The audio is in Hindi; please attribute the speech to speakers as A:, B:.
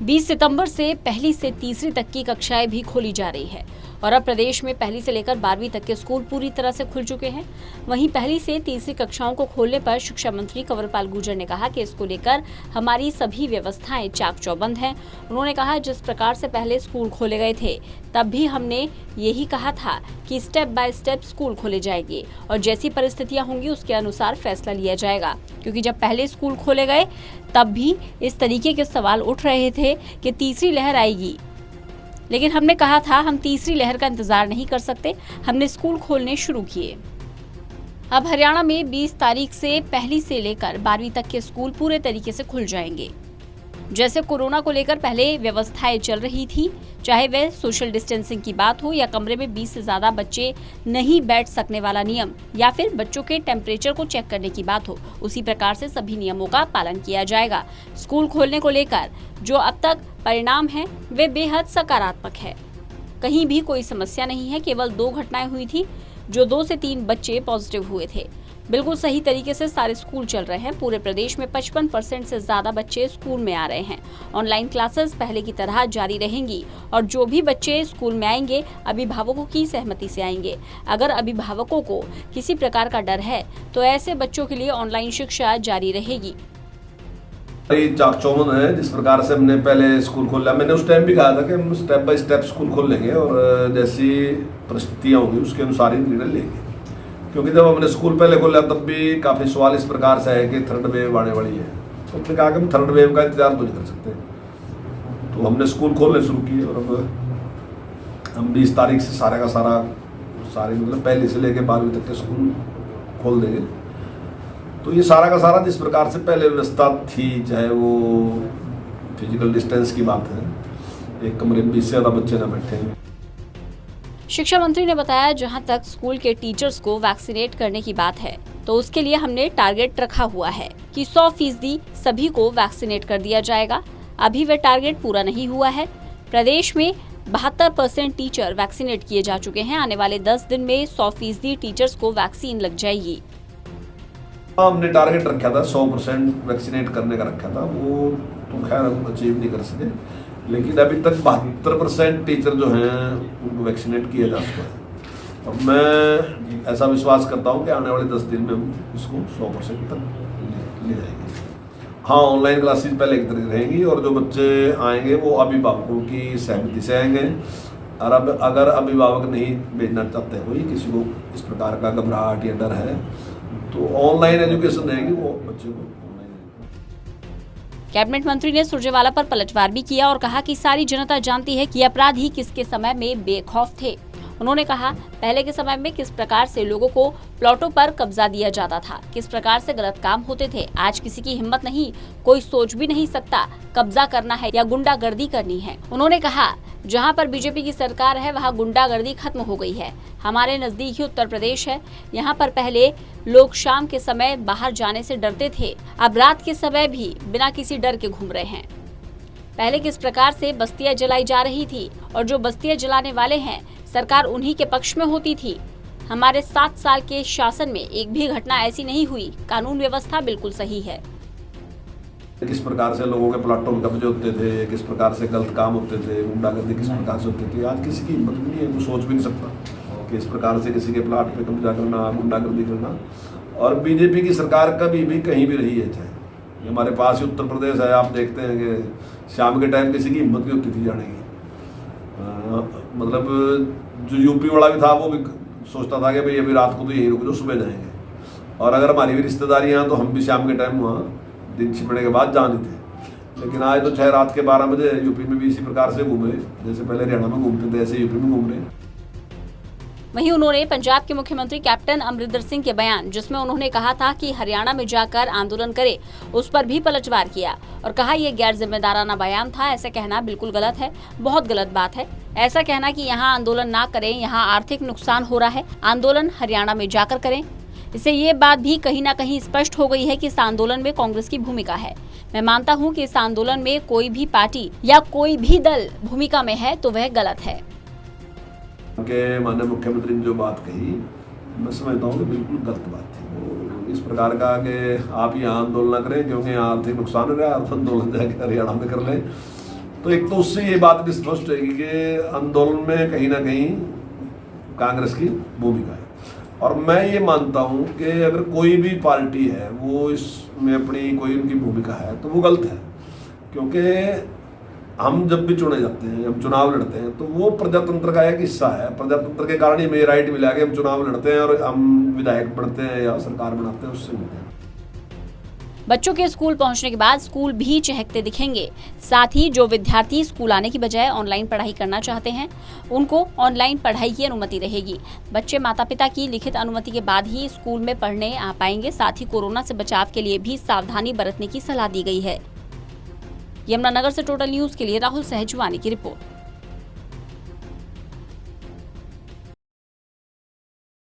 A: 20 सितंबर से पहली से तीसरी तक की कक्षाएं भी खोली जा रही है और अब प्रदेश में पहली से लेकर 12वीं तक के स्कूल पूरी तरह से खुल चुके हैं। वहीं पहली से तीसरी कक्षाओं को खोलने पर शिक्षा मंत्री कंवरपाल गुर्जर ने कहा कि इसको लेकर हमारी सभी व्यवस्थाएं चाक चौबंद हैं। उन्होंने कहा, जिस प्रकार से पहले स्कूल खोले गए थे तब भी हमने यही कहा था कि स्टेप बाय स्टेप स्कूल खोले जाएंगे और जैसी परिस्थितियां होंगी उसके अनुसार फैसला लिया जाएगा। क्योंकि जब पहले स्कूल खोले गए तब भी इस तरीके के सवाल उठ रहे थे कि तीसरी लहर आएगी, लेकिन हमने कहा था हम तीसरी लहर का इंतजार नहीं कर सकते, हमने स्कूल खोलने शुरू किए। अब हरियाणा में 20 तारीख से पहली से लेकर 12वीं तक के स्कूल पूरे तरीके से खुल जाएंगे। जैसे कोरोना को लेकर पहले व्यवस्थाएं चल रही थी, चाहे वह सोशल डिस्टेंसिंग की बात हो या कमरे में 20 से ज्यादा बच्चे नहीं बैठ सकने वाला नियम या फिर बच्चों के टेम्परेचर को चेक करने की बात हो, उसी प्रकार से सभी नियमों का पालन किया जाएगा। स्कूल खोलने को लेकर जो अब तक परिणाम है वे बेहद सकारात्मक है। कहीं भी कोई समस्या नहीं है। केवल 2 घटनाएं हुई थी जो 2 से 3 बच्चे पॉजिटिव हुए थे। बिल्कुल सही तरीके से सारे स्कूल चल रहे हैं। पूरे प्रदेश में 55% से ज्यादा बच्चे स्कूल में आ रहे हैं। ऑनलाइन क्लासेस पहले की तरह जारी रहेंगी और जो भी बच्चे स्कूल में आएंगे अभिभावकों की सहमति से आएंगे। अगर अभिभावकों को किसी प्रकार का डर है तो ऐसे बच्चों के लिए ऑनलाइन शिक्षा जारी रहेगी।
B: चाक चौबंद है। जिस प्रकार से हमने पहले स्कूल खोला, मैंने उस टाइम भी कहा था कि हम स्टेप बाय स्टेप स्कूल खोल लेंगे और जैसी परिस्थितियाँ होंगी उसके अनुसार ही निर्णय लेंगे। क्योंकि जब हमने स्कूल पहले खोला तब भी काफ़ी सवाल इस प्रकार से है कि थर्ड वेव आने वाली है, तो हमने कहा कि हम थर्ड वेव का इंतजार तो नहीं कर सकते, तो हमने स्कूल खोलने शुरू किए और अब हम 20 तारीख से सारे मतलब पहले से लेकर 12वीं तक के स्कूल खोल देंगे। तो ये सारा का सारा जिस प्रकार से पहले व्यवस्था थी, चाहे वो फिजिकल डिस्टेंस की बात है, एक कमरे में 20 से ज़्यादा बच्चे ना बैठे हैं।
A: शिक्षा मंत्री ने बताया, जहां तक स्कूल के टीचर्स को वैक्सीनेट करने की बात है तो उसके लिए हमने टारगेट रखा हुआ है कि 100% सभी को वैक्सीनेट कर दिया जाएगा। अभी वह टारगेट पूरा नहीं हुआ है। प्रदेश में 72% टीचर वैक्सीनेट किए जा चुके हैं। आने वाले 10 दिन में 100% टीचर्स को वैक्सीन लग जाएगी।
B: हमने टारगेट रखा था 100% वैक्सीनेट करने का रखा था, वो तो खैर हम अचीव नहीं कर सके, लेकिन अभी तक 72% टीचर जो हैं उनको वैक्सीनेट किया जा चुका है। और मैं ऐसा विश्वास करता हूं कि आने वाले 10 दिन में हम इसको 100% तक ले जाएंगे। हाँ, ऑनलाइन क्लासेस पहले एक तरह रहेंगी और जो बच्चे आएंगे वो अभिभावकों की सहमति से आएंगे। और अब अगर अभिभावक नहीं भेजना चाहते कोई, किसी को इस प्रकार का घबराहट या डर है, तो ऑनलाइन एजुकेशन रहेगी, वो बच्चे को।
A: कैबिनेट मंत्री ने सुरजेवाला पर पलटवार भी किया और कहा कि सारी जनता जानती है कि अपराधी किसके समय में बेखौफ थे। उन्होंने कहा, पहले के समय में किस प्रकार से लोगों को प्लॉटों पर कब्जा दिया जाता था, किस प्रकार से गलत काम होते थे। आज किसी की हिम्मत नहीं, कोई सोच भी नहीं सकता कब्जा करना है या गुंडागर्दी करनी है। उन्होंने कहा, जहां पर बीजेपी की सरकार है वहां गुंडागर्दी खत्म हो गई है। हमारे नजदीक ही उत्तर प्रदेश है, यहाँ पर पहले लोग शाम के समय बाहर जाने से डरते थे, अब रात के समय भी बिना किसी डर के घूम रहे हैं। पहले किस प्रकार से बस्तियां जलाई जा रही थी और जो बस्तियां जलाने वाले हैं सरकार उन्हीं के पक्ष में होती थी। हमारे 7 साल के शासन में एक भी घटना ऐसी नहीं हुई। कानून व्यवस्था बिल्कुल सही है।
B: किस प्रकार से लोगों के प्लाटों में कब्जे होते थे, किस प्रकार से गलत काम होते थे, गुंडागर्दी किस प्रकार से होती थी, आज किसी की हिम्मत नहीं है, वो सोच भी नहीं सकता कि इस प्रकार से किसी के प्लाट पे कब्जा करना, गुंडागर्दी करना। और बीजेपी की सरकार कभी भी कहीं भी रही है, चाहे हमारे पास ही उत्तर प्रदेश है, आप देखते हैं कि शाम के टाइम किसी की हिम्मत नहीं होती थी जाने की। मतलब जो यूपी वाला भी था वो भी सोचता था कि भाई अभी रात को तो यही रुक जो, सुबह जाएंगे। और अगर हमारी भी रिश्तेदारियाँ तो हम भी शाम के टाइम वहाँ दिन छिपने के बाद जाने थे। लेकिन आज तो चाहे रात के 12 बजे यूपी में भी इसी प्रकार से घूम रहे, जैसे पहले हरियाणा में घूमते थे ऐसे यूपी में घूम रहे।
A: वहीं उन्होंने पंजाब के मुख्यमंत्री कैप्टन अमरिंदर सिंह के बयान, जिसमें उन्होंने कहा था कि हरियाणा में जाकर आंदोलन करे, उस पर भी पलटवार किया और कहा यह गैर जिम्मेदाराना बयान था। ऐसा कहना बिल्कुल गलत है, बहुत गलत बात है। ऐसा कहना कि यहाँ आंदोलन ना करें, यहाँ आर्थिक नुकसान हो रहा है, आंदोलन हरियाणा में जाकर करें। इससे ये बात भी कहीं ना कहीं स्पष्ट हो गई है कि इस आंदोलन में कांग्रेस की भूमिका है। मैं मानता हूँ कि इस आंदोलन में कोई भी पार्टी या कोई भी दल भूमिका में है तो वह गलत है।
B: माननीय मुख्यमंत्री ने जो बात कही, मैं समझता हूँ कि बिल्कुल गलत बात थी। इस प्रकार का कि आप यहाँ आंदोलन न करें क्योंकि यहाँ आर्थिक नुकसान हो रहा है, आप आंदोलन जाकर हरियाणा में कर लें, तो एक तो उससे ये बात भी स्पष्ट है कि आंदोलन में कहीं ना कहीं कांग्रेस की भूमिका है। और मैं ये मानता हूँ कि अगर कोई भी पार्टी है वो इसमें अपनी कोई उनकी भूमिका है तो वो गलत है, क्योंकि हम जब भी चुने जाते हैं, हम चुनाव लड़ते हैं तो वो प्रजातंत्र का एक हिस्सा है। प्रजातंत्र के कारण ही हमें राइट मिला कि हम चुनाव लड़ते हैं और हम विधायक बनते हैं या सरकार बनाते हैं, उससे मिलते हैं।
A: बच्चों के स्कूल पहुंचने के बाद स्कूल भी चहकते दिखेंगे। साथ ही जो विद्यार्थी स्कूल आने की बजाय ऑनलाइन पढ़ाई करना चाहते हैं उनको ऑनलाइन पढ़ाई की अनुमति रहेगी। बच्चे माता पिता की लिखित अनुमति के बाद ही स्कूल में पढ़ने आ पाएंगे। साथ ही कोरोना से बचाव के लिए भी सावधानी बरतने की सलाह दी गई है। यमुनानगर से टोटल न्यूज के लिए राहुल सहजवानी की रिपोर्ट।